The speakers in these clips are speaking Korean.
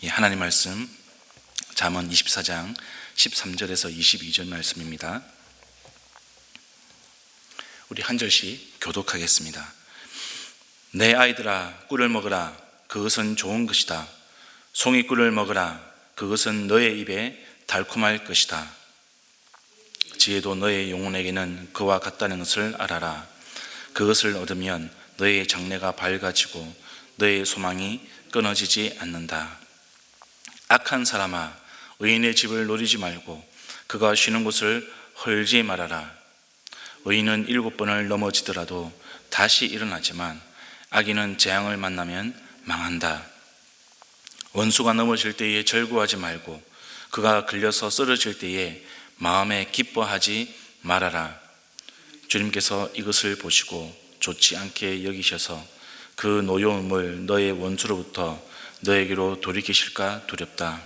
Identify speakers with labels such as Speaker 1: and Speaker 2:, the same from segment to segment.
Speaker 1: 하나님 말씀 잠언 24장 13절에서 22절 말씀입니다. 우리 한 절씩 교독하겠습니다. 내 아이들아, 꿀을 먹으라. 그것은 좋은 것이다. 송이꿀을 먹으라. 그것은 너의 입에 달콤할 것이다. 지혜도 너의 영혼에게는 그와 같다는 것을 알아라. 그것을 얻으면 너의 장래가 밝아지고 너의 소망이 끊어지지 않는다. 악한 사람아, 의인의 집을 노리지 말고 그가 쉬는 곳을 헐지 말아라. 의인은 7번을 넘어지더라도 다시 일어나지만 악인은 재앙을 만나면 망한다. 원수가 넘어질 때에 절구하지 말고 그가 끌려서 쓰러질 때에 마음에 기뻐하지 말아라. 주님께서 이것을 보시고 좋지 않게 여기셔서 그 노여움을 너의 원수로부터 너에게로 돌이키실까 두렵다.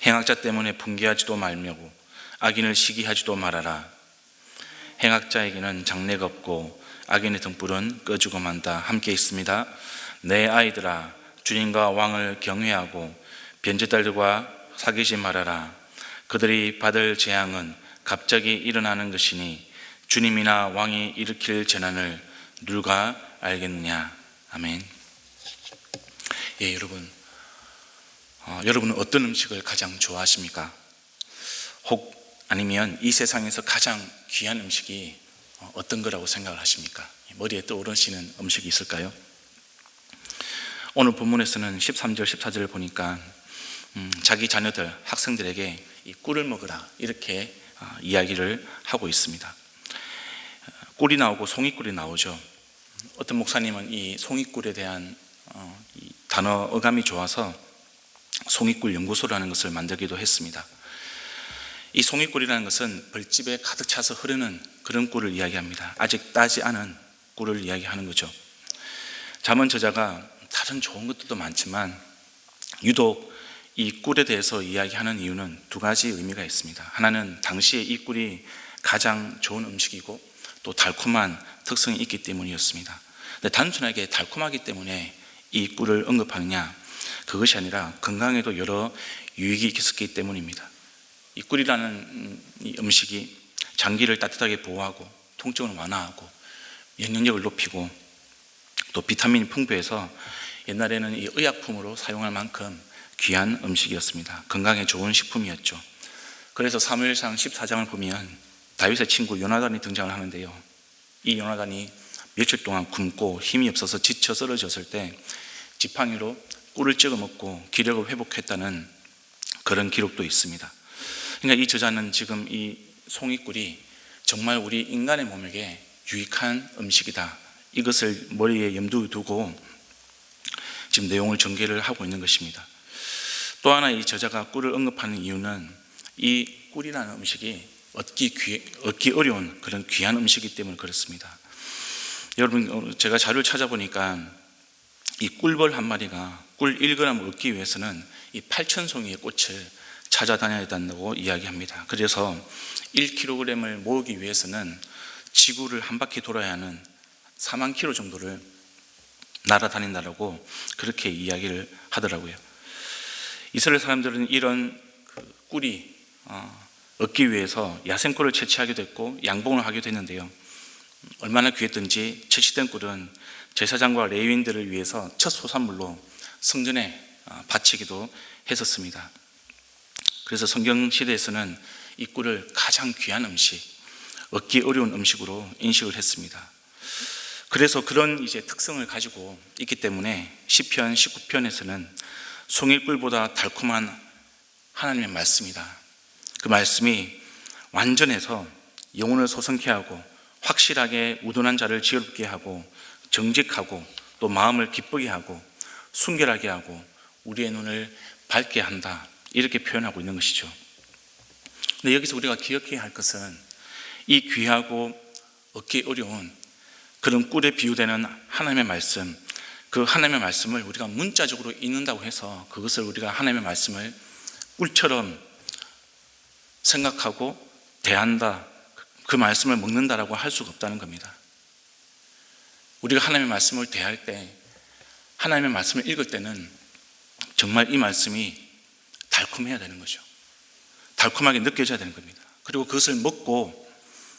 Speaker 1: 행악자 때문에 분개하지도 말고 악인을 시기하지도 말아라. 행악자에게는 장래가 없고 악인의 등불은 꺼지고 만다. 함께 있습니다. 내 아이들아, 주님과 왕을 경외하고 변제딸들과 사귀지 말아라. 그들이 받을 재앙은 갑자기 일어나는 것이니 주님이나 왕이 일으킬 재난을 누가 알겠느냐. 아멘. 여러분은 어떤 음식을 가장 좋아하십니까? 혹 아니면 이 세상에서 가장 귀한 음식이 어떤 거라고 생각을 하십니까? 머리에 떠오르시는 음식이 있을까요? 오늘 본문에서는 13절, 14절을 보니까 자기 자녀들, 학생들에게 이 꿀을 먹으라 이렇게 이야기를 하고 있습니다. 꿀이 나오고 송이꿀이 나오죠. 어떤 목사님은 이 송이꿀에 대한 이 단어 어감이 좋아서 송이꿀 연구소라는 것을 만들기도 했습니다. 이 송이꿀이라는 것은 벌집에 가득 차서 흐르는 그런 꿀을 이야기합니다. 아직 따지 않은 꿀을 이야기하는 거죠. 잠언 저자가 다른 좋은 것들도 많지만 유독 이 꿀에 대해서 이야기하는 이유는 두 가지 의미가 있습니다. 하나는 당시에 이 꿀이 가장 좋은 음식이고 또 달콤한 특성이 있기 때문이었습니다. 근데 단순하게 달콤하기 때문에 이 꿀을 언급하느냐, 그것이 아니라 건강에도 여러 유익이 있었기 때문입니다. 이 꿀이라는 이 음식이 장기를 따뜻하게 보호하고 통증을 완화하고 면역력을 높이고 또 비타민이 풍부해서 옛날에는 이 의약품으로 사용할 만큼 귀한 음식이었습니다. 건강에 좋은 식품이었죠. 그래서 사무엘상 14장을 보면 다윗의 친구 요나단이 등장을 하는데요. 이 요나단이 며칠 동안 굶고 힘이 없어서 지쳐 쓰러졌을 때 지팡이로 꿀을 찍어 먹고 기력을 회복했다는 그런 기록도 있습니다. 그러니까 이 저자는 지금 이 송이꿀이 정말 우리 인간의 몸에게 유익한 음식이다, 이것을 머리에 염두에 두고 지금 내용을 전개를 하고 있는 것입니다. 또 하나 이 저자가 꿀을 언급하는 이유는 이 꿀이라는 음식이 얻기 어려운 그런 귀한 음식이기 때문에 그렇습니다. 여러분, 제가 자료를 찾아보니까 이 꿀벌 한 마리가 꿀 1g을 얻기 위해서는 이 8,000송이의 꽃을 찾아다녀야 된다고 이야기합니다. 그래서 1kg을 모으기 위해서는 지구를 한 바퀴 돌아야 하는 4만 킬로 정도를 날아다닌다라고 그렇게 이야기를 하더라고요. 이스라엘 사람들은 이런 꿀이 얻기 위해서 야생꿀을 채취하기도 했고 양봉을 하기도 했는데요. 얼마나 귀했든지 채취된 꿀은 제사장과 레위인들을 위해서 첫 소산물로 성전에 바치기도 했었습니다. 그래서 성경 시대에서는 이 꿀을 가장 귀한 음식, 얻기 어려운 음식으로 인식을 했습니다. 그래서 그런 이제 특성을 가지고 있기 때문에 시편 19편에서는 송이꿀보다 달콤한 하나님의 말씀이다, 그 말씀이 완전해서 영혼을 소성케 하고 확실하게 우둔한 자를 지혜롭게 하고 정직하고 또 마음을 기쁘게 하고 순결하게 하고 우리의 눈을 밝게 한다, 이렇게 표현하고 있는 것이죠. 근데 여기서 우리가 기억해야 할 것은 이 귀하고 얻기 어려운 그런 꿀에 비유되는 하나님의 말씀, 그 하나님의 말씀을 우리가 문자적으로 읽는다고 해서 그것을 우리가 하나님의 말씀을 꿀처럼 생각하고 대한다, 그 말씀을 먹는다라고 할 수가 없다는 겁니다. 우리가 하나님의 말씀을 대할 때, 하나님의 말씀을 읽을 때는 정말 이 말씀이 달콤해야 되는 거죠. 달콤하게 느껴져야 되는 겁니다. 그리고 그것을 먹고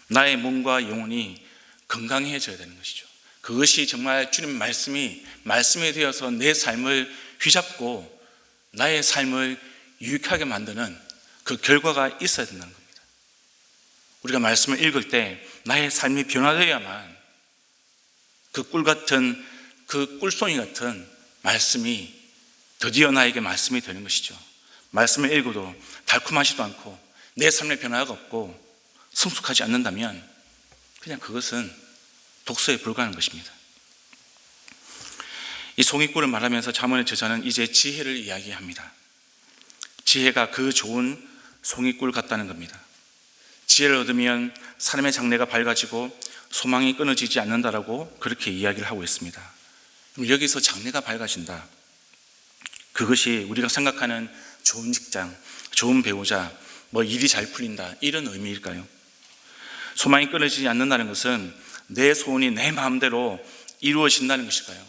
Speaker 1: 나의 몸과 영혼이 건강해져야 되는 것이죠. 그것이 정말 주님 말씀이 되어서 내 삶을 휘잡고 나의 삶을 유익하게 만드는 그 결과가 있어야 된다는 겁니다. 우리가 말씀을 읽을 때 나의 삶이 변화되어야만 그 꿀송이 같은 말씀이 드디어 나에게 말씀이 되는 것이죠. 말씀을 읽어도 달콤하지도 않고 내 삶에 변화가 없고 성숙하지 않는다면 그냥 그것은 독서에 불과한 것입니다. 이 송이꿀을 말하면서 잠언의 저자는 이제 지혜를 이야기합니다. 지혜가 그 좋은 송이꿀 같다는 겁니다. 지혜를 얻으면 사람의 장래가 밝아지고 소망이 끊어지지 않는다라고 그렇게 이야기를 하고 있습니다. 여기서 장래가 밝아진다, 그것이 우리가 생각하는 좋은 직장, 좋은 배우자, 일이 잘 풀린다, 이런 의미일까요? 소망이 끊어지지 않는다는 것은 내 소원이 내 마음대로 이루어진다는 것일까요?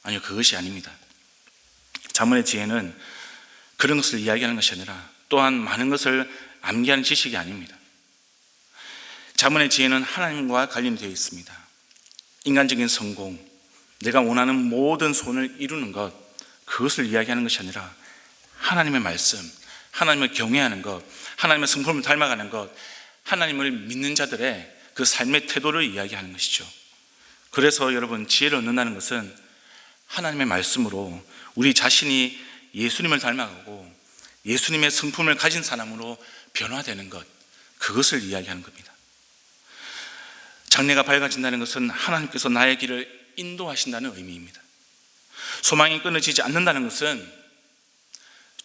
Speaker 1: 아니요, 그것이 아닙니다. 잠언의 지혜는 그런 것을 이야기하는 것이 아니라 또한 많은 것을 암기하는 지식이 아닙니다. 잠언의 지혜는 하나님과 관련이 되어 있습니다. 인간적인 성공, 내가 원하는 모든 소원을 이루는 것, 그것을 이야기하는 것이 아니라 하나님의 말씀, 하나님을 경외하는 것, 하나님의 성품을 닮아가는 것, 하나님을 믿는 자들의 그 삶의 태도를 이야기하는 것이죠. 그래서 여러분, 지혜를 얻는다는 것은 하나님의 말씀으로 우리 자신이 예수님을 닮아가고 예수님의 성품을 가진 사람으로 변화되는 것, 그것을 이야기하는 겁니다. 장래가 밝아진다는 것은 하나님께서 나의 길을 인도하신다는 의미입니다. 소망이 끊어지지 않는다는 것은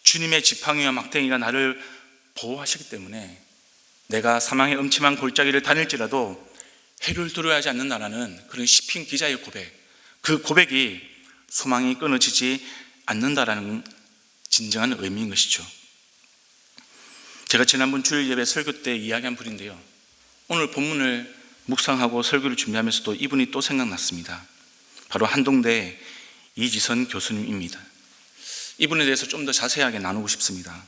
Speaker 1: 주님의 지팡이와 막대기가 나를 보호하시기 때문에 내가 사망의 음침한 골짜기를 다닐지라도 해를 두려워하지 않는다라는 그런 시편 기자의 고백, 그 고백이 소망이 끊어지지 않는다라는 진정한 의미인 것이죠. 제가 지난번 주일 예배 설교 때 이야기한 분인데요, 오늘 본문을 묵상하고 설교를 준비하면서도 이분이 또 생각났습니다. 바로 한동대 이지선 교수님입니다. 이분에 대해서 좀 더 자세하게 나누고 싶습니다.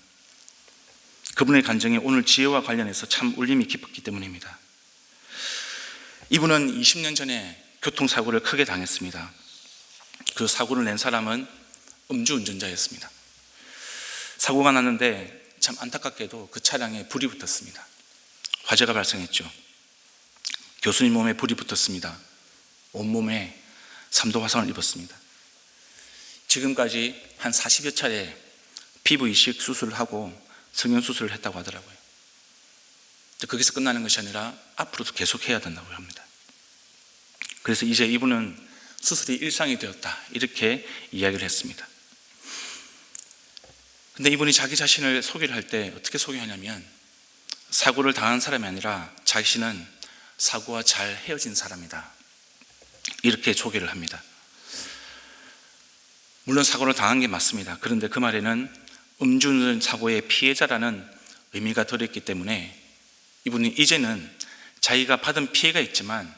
Speaker 1: 그분의 간증이 오늘 지혜와 관련해서 참 울림이 깊었기 때문입니다. 이분은 20년 전에 교통사고를 크게 당했습니다. 그 사고를 낸 사람은 음주운전자였습니다. 사고가 났는데 참 안타깝게도 그 차량에 불이 붙었습니다. 화재가 발생했죠. 교수님 몸에 불이 붙었습니다. 온몸에 3도 화상을 입었습니다. 지금까지 한 40여 차례 피부 이식 수술을 하고 성형수술을 했다고 하더라고요. 거기서 끝나는 것이 아니라 앞으로도 계속해야 된다고 합니다. 그래서 이제 이분은 수술이 일상이 되었다, 이렇게 이야기를 했습니다. 근데 이분이 자기 자신을 소개를 할 때 어떻게 소개하냐면, 사고를 당한 사람이 아니라 자신은 사고와 잘 헤어진 사람이다, 이렇게 소개를 합니다. 물론 사고를 당한 게 맞습니다. 그런데 그 말에는 음주운전 사고의 피해자라는 의미가 들어있기 때문에 이분이 이제는 자기가 받은 피해가 있지만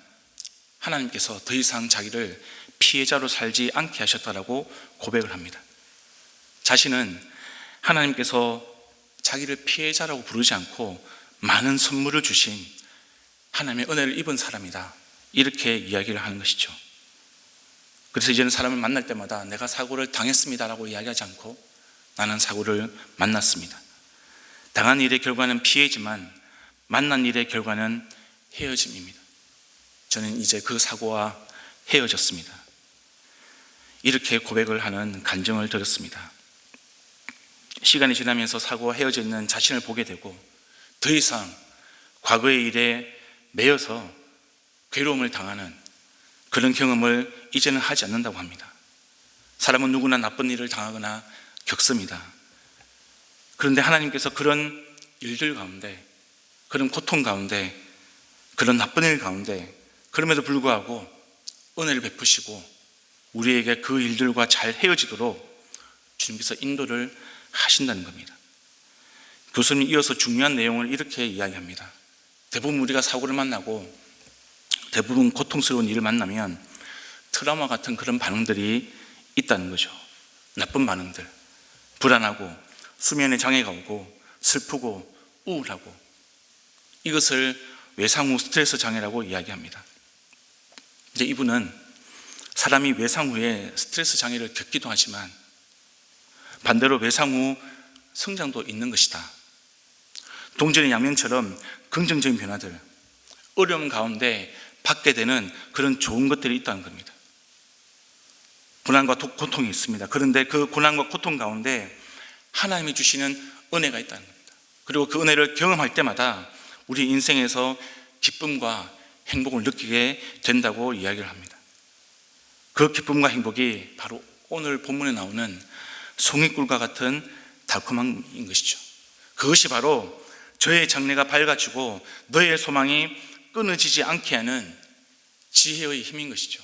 Speaker 1: 하나님께서 더 이상 자기를 피해자로 살지 않게 하셨다라고 고백을 합니다. 자신은 하나님께서 자기를 피해자라고 부르지 않고 많은 선물을 주신 하나님의 은혜를 입은 사람이다, 이렇게 이야기를 하는 것이죠. 그래서 이제는 사람을 만날 때마다 내가 사고를 당했습니다라고 이야기하지 않고 나는 사고를 만났습니다. 당한 일의 결과는 피해지만 만난 일의 결과는 헤어짐입니다. 저는 이제 그 사고와 헤어졌습니다. 이렇게 고백을 하는 간증을 들었습니다. 시간이 지나면서 사고와 헤어져 있는 자신을 보게 되고 더 이상 과거의 일에 매여서 괴로움을 당하는 그런 경험을 이제는 하지 않는다고 합니다. 사람은 누구나 나쁜 일을 당하거나 겪습니다. 그런데 하나님께서 그런 일들 가운데, 그런 고통 가운데, 그런 나쁜 일 가운데 그럼에도 불구하고 은혜를 베푸시고 우리에게 그 일들과 잘 헤어지도록 주님께서 인도를 하신다는 겁니다. 교수님이 이어서 중요한 내용을 이렇게 이야기합니다. 대부분 우리가 사고를 만나고 대부분 고통스러운 일을 만나면 트라우마 같은 그런 반응들이 있다는 거죠. 나쁜 반응들. 불안하고 수면에 장애가 오고 슬프고 우울하고, 이것을 외상 후 스트레스 장애라고 이야기합니다. 이제 이분은 사람이 외상 후에 스트레스 장애를 겪기도 하지만 반대로 외상 후 성장도 있는 것이다. 동전의 양면처럼 긍정적인 변화들, 어려움 가운데 받게 되는 그런 좋은 것들이 있다는 겁니다. 고난과 고통이 있습니다. 그런데 그 고난과 고통 가운데 하나님이 주시는 은혜가 있다는 겁니다. 그리고 그 은혜를 경험할 때마다 우리 인생에서 기쁨과 행복을 느끼게 된다고 이야기를 합니다. 그 기쁨과 행복이 바로 오늘 본문에 나오는 송이꿀과 같은 달콤함인 것이죠. 그것이 바로 저의 장래가 밝아지고 너의 소망이 끊어지지 않게 하는 지혜의 힘인 것이죠.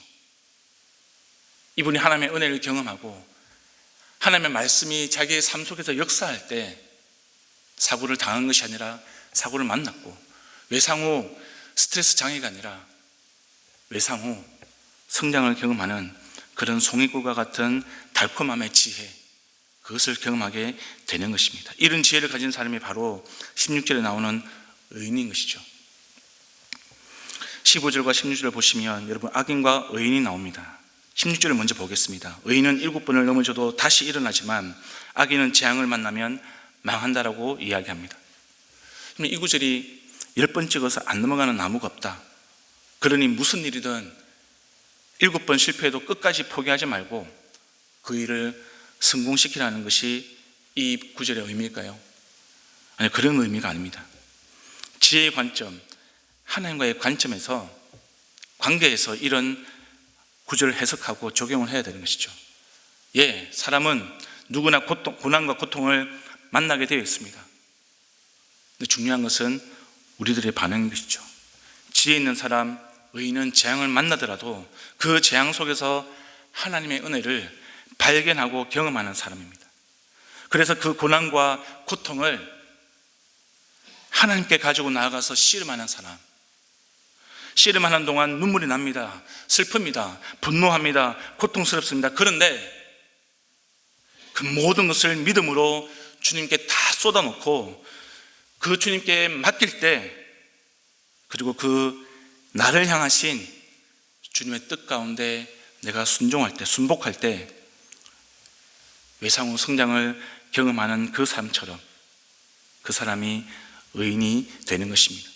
Speaker 1: 이분이 하나님의 은혜를 경험하고 하나님의 말씀이 자기의 삶 속에서 역사할 때 사고를 당한 것이 아니라 사고를 만났고, 외상 후 스트레스 장애가 아니라 외상 후 성장을 경험하는 그런 송이꿀과 같은 달콤함의 지혜, 그것을 경험하게 되는 것입니다. 이런 지혜를 가진 사람이 바로 16절에 나오는 의인인 것이죠. 15절과 16절을 보시면 여러분, 악인과 의인이 나옵니다. 16절을 먼저 보겠습니다. 의인은 7번을 넘어져도 다시 일어나지만 악인은 재앙을 만나면 망한다라고 이야기합니다. 이 구절이 10번 찍어서 안 넘어가는 나무가 없다. 그러니 무슨 일이든 7번 실패해도 끝까지 포기하지 말고 그 일을 성공시키라는 것이 이 구절의 의미일까요? 아니, 그런 의미가 아닙니다. 지혜의 관점, 하나님과의 관점에서, 관계에서 이런 구절을 해석하고 적용을 해야 되는 것이죠. 예, 사람은 누구나 고난과 고통을 만나게 되어 있습니다. 근데 중요한 것은 우리들의 반응인 것이죠. 지혜 있는 사람, 의인은 재앙을 만나더라도 그 재앙 속에서 하나님의 은혜를 발견하고 경험하는 사람입니다. 그래서 그 고난과 고통을 하나님께 가지고 나아가서 씨름하는 사람, 씨름하는 동안 눈물이 납니다. 슬픕니다. 분노합니다. 고통스럽습니다. 그런데 그 모든 것을 믿음으로 주님께 다 쏟아놓고 그 주님께 맡길 때, 그리고 그 나를 향하신 주님의 뜻 가운데 내가 순종할 때, 순복할 때 외상 후 성장을 경험하는 그 사람처럼 그 사람이 의인이 되는 것입니다.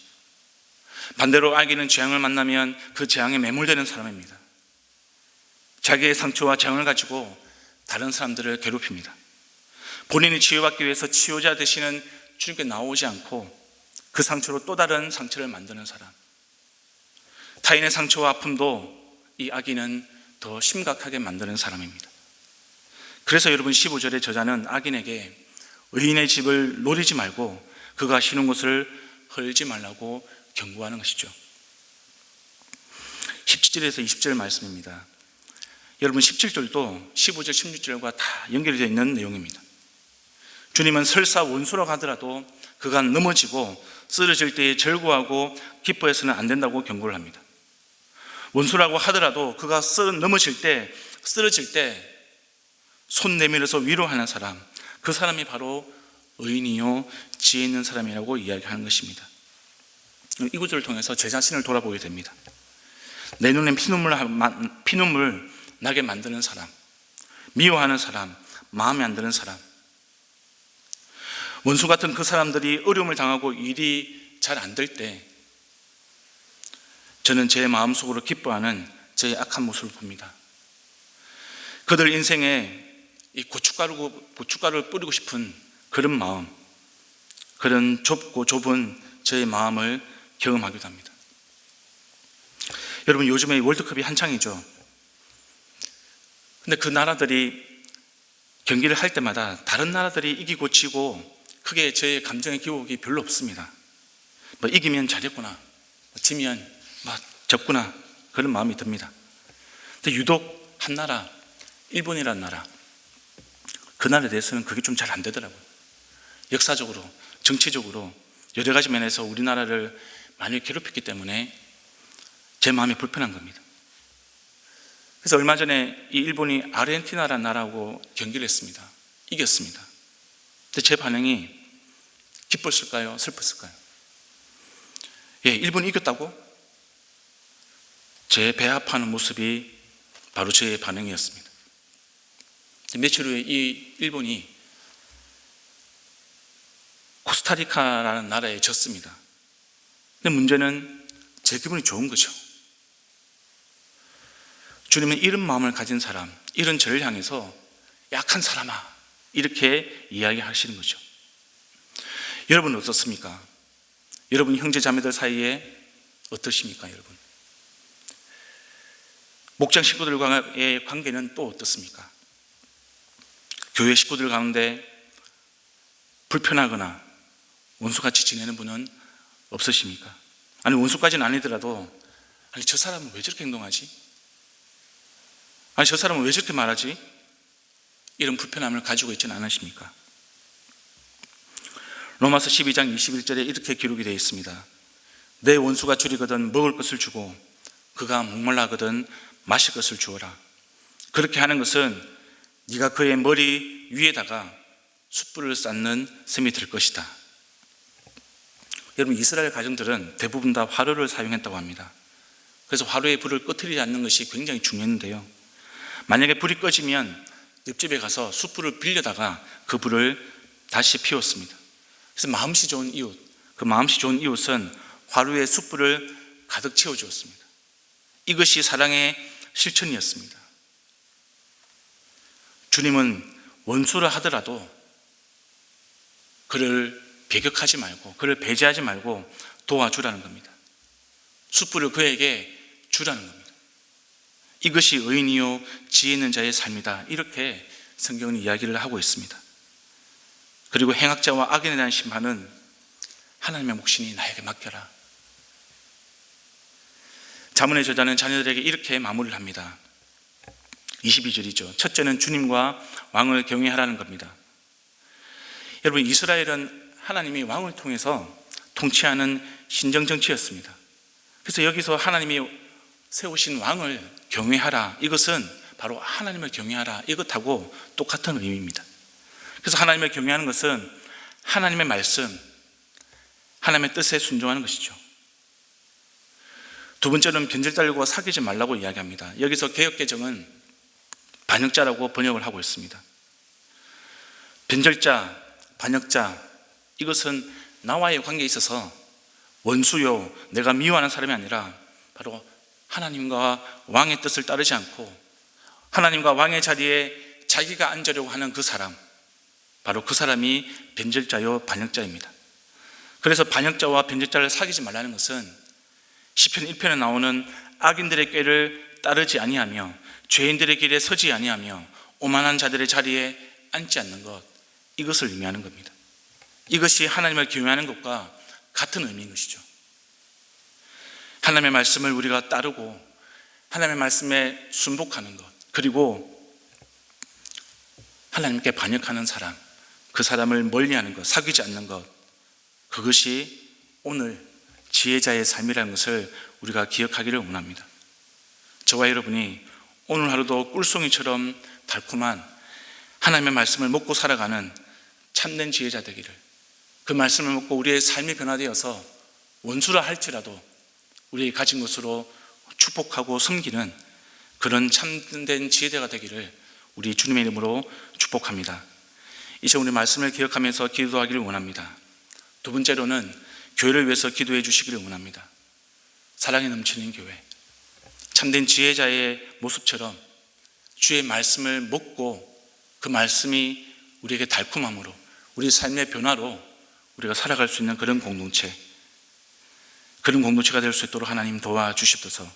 Speaker 1: 반대로 악인은 재앙을 만나면 그 재앙에 매몰되는 사람입니다. 자기의 상처와 재앙을 가지고 다른 사람들을 괴롭힙니다. 본인이 치유받기 위해서 치유자 되시는 주님께 나오지 않고 그 상처로 또 다른 상처를 만드는 사람, 타인의 상처와 아픔도 이 악인은 더 심각하게 만드는 사람입니다. 그래서 여러분, 15절의 저자는 악인에게 의인의 집을 노리지 말고 그가 쉬는 곳을 헐지 말라고 경고하는 것이죠. 17절에서 20절 말씀입니다. 여러분, 17절도 15절, 16절과 다 연결되어 있는 내용입니다. 주님은 설사 원수라고 하더라도 그가 넘어지고 쓰러질 때에 절구하고 기뻐해서는 안 된다고 경고를 합니다. 원수라고 하더라도 그가 넘어질 때, 쓰러질 때 손 내밀어서 위로하는 사람, 그 사람이 바로 의인이요 지혜 있는 사람이라고 이야기하는 것입니다. 이 구절을 통해서 제 자신을 돌아보게 됩니다. 내 눈에 피눈물 나게 만드는 사람, 미워하는 사람, 마음에 안 드는 사람, 원수 같은 그 사람들이 어려움을 당하고 일이 잘 안 될 때 저는 제 마음속으로 기뻐하는 제 악한 모습을 봅니다. 그들 인생에 이 고춧가루를 뿌리고 싶은 그런 마음, 그런 좁고 좁은 저의 마음을 경험하기도 합니다. 여러분, 요즘에 월드컵이 한창이죠. 근데 그 나라들이 경기를 할 때마다 다른 나라들이 이기고 지고 크게 제 감정의 기복이 별로 없습니다. 뭐 이기면 잘했구나, 지면 졌구나, 그런 마음이 듭니다. 근데 유독 한 나라, 일본이라는 나라, 그 나라에 대해서는 그게 좀 잘 안 되더라고요. 역사적으로, 정치적으로 여러 가지 면에서 우리나라를 많이 괴롭혔기 때문에 제 마음이 불편한 겁니다. 그래서 얼마 전에 이 일본이 아르헨티나라는 나라하고 경기를 했습니다. 이겼습니다. 근데 제 반응이 기뻤을까요? 슬펐을까요? 예, 일본이 이겼다고? 제 배합하는 모습이 바로 제 반응이었습니다. 며칠 후에 이 일본이 코스타리카라는 나라에 졌습니다. 근데 문제는 제 기분이 좋은 거죠. 주님은 이런 마음을 가진 사람, 이런 저를 향해서 약한 사람아, 이렇게 이야기하시는 거죠. 여러분은 어떻습니까? 여러분 형제 자매들 사이에 어떠십니까, 여러분? 목장 식구들과의 관계는 또 어떻습니까? 교회 식구들 가운데 불편하거나 원수같이 지내는 분은 없으십니까? 아니, 원수까지는 아니더라도, 아니, 저 사람은 왜 저렇게 행동하지? 아니, 저 사람은 왜 저렇게 말하지? 이런 불편함을 가지고 있지는 않으십니까? 로마서 12장 21절에 이렇게 기록이 되어 있습니다. 내 원수가 줄이거든 먹을 것을 주고 그가 목말라거든 마실 것을 주어라. 그렇게 하는 것은 네가 그의 머리 위에다가 숯불을 쌓는 셈이 될 것이다. 여러분, 이스라엘 가정들은 대부분 다 화로를 사용했다고 합니다. 그래서 화로에 불을 꺼뜨리지 않는 것이 굉장히 중요한데요, 만약에 불이 꺼지면 옆집에 가서 숯불을 빌려다가 그 불을 다시 피웠습니다. 그래서 마음씨 좋은 이웃, 그 마음씨 좋은 이웃은 화로에 숯불을 가득 채워주었습니다. 이것이 사랑의 실천이었습니다. 주님은 원수를 하더라도 그를 배격하지 말고, 그를 배제하지 말고 도와주라는 겁니다. 숯불을 그에게 주라는 겁니다. 이것이 의인이요 지혜 있는 자의 삶이다, 이렇게 성경은 이야기를 하고 있습니다. 그리고 행악자와 악인에 대한 심판은 하나님의 몫이니 나에게 맡겨라. 자문의 저자는 자녀들에게 이렇게 마무리를 합니다. 22절이죠. 첫째는 주님과 왕을 경외하라는 겁니다. 여러분, 이스라엘은 하나님이 왕을 통해서 통치하는 신정정치였습니다. 그래서 여기서 하나님이 세우신 왕을 경외하라, 이것은 바로 하나님을 경외하라, 이것하고 똑같은 의미입니다. 그래서 하나님을 경외하는 것은 하나님의 말씀, 하나님의 뜻에 순종하는 것이죠. 두 번째는 변절자들과 사귀지 말라고 이야기합니다. 여기서 개역개정은 반역자라고 번역을 하고 있습니다. 변절자, 반역자, 이것은 나와의 관계에 있어서 원수요, 내가 미워하는 사람이 아니라 바로 하나님과 왕의 뜻을 따르지 않고 하나님과 왕의 자리에 자기가 앉으려고 하는 그 사람, 바로 그 사람이 변절자요 반역자입니다. 그래서 반역자와 변절자를 사귀지 말라는 것은 시편 1편에 나오는 악인들의 꾀를 따르지 아니하며 죄인들의 길에 서지 아니하며 오만한 자들의 자리에 앉지 않는 것, 이것을 의미하는 겁니다. 이것이 하나님을 경외하는 것과 같은 의미인 것이죠. 하나님의 말씀을 우리가 따르고 하나님의 말씀에 순복하는 것, 그리고 하나님께 반역하는 사람, 그 사람을 멀리하는 것, 사귀지 않는 것, 그것이 오늘 지혜자의 삶이라는 것을 우리가 기억하기를 원합니다. 저와 여러분이 오늘 하루도 꿀송이처럼 달콤한 하나님의 말씀을 먹고 살아가는 참된 지혜자 되기를, 그 말씀을 먹고 우리의 삶이 변화되어서 원수라 할지라도 우리의 가진 것으로 축복하고 섬기는 그런 참된 지혜자가 되기를 우리 주님의 이름으로 축복합니다. 이제 우리 말씀을 기억하면서 기도하기를 원합니다. 두 번째로는 교회를 위해서 기도해 주시기를 원합니다. 사랑이 넘치는 교회, 참된 지혜자의 모습처럼 주의 말씀을 먹고 그 말씀이 우리에게 달콤함으로, 우리 삶의 변화로 우리가 살아갈 수 있는 그런 공동체, 그런 공동체가 될 수 있도록 하나님 도와주시옵소서.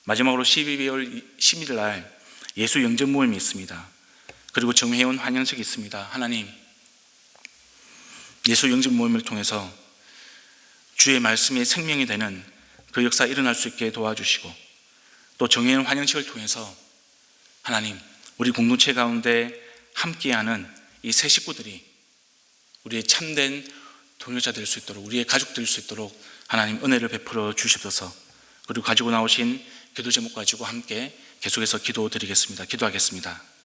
Speaker 1: 마지막으로 12월 10일 날 예수 영접 모임이 있습니다. 그리고 정회원 환영식이 있습니다. 하나님, 예수 영접 모임을 통해서 주의 말씀이 생명이 되는 그 역사 일어날 수 있게 도와주시고, 또 정회원 환영식을 통해서 하나님, 우리 공동체 가운데 함께하는 이 새 식구들이 우리의 참된 동료자 될 수 있도록, 우리의 가족 될 수 있도록 하나님 은혜를 베풀어 주시옵소서. 그리고 가지고 나오신 기도 제목 가지고 함께 계속해서 기도드리겠습니다. 기도하겠습니다.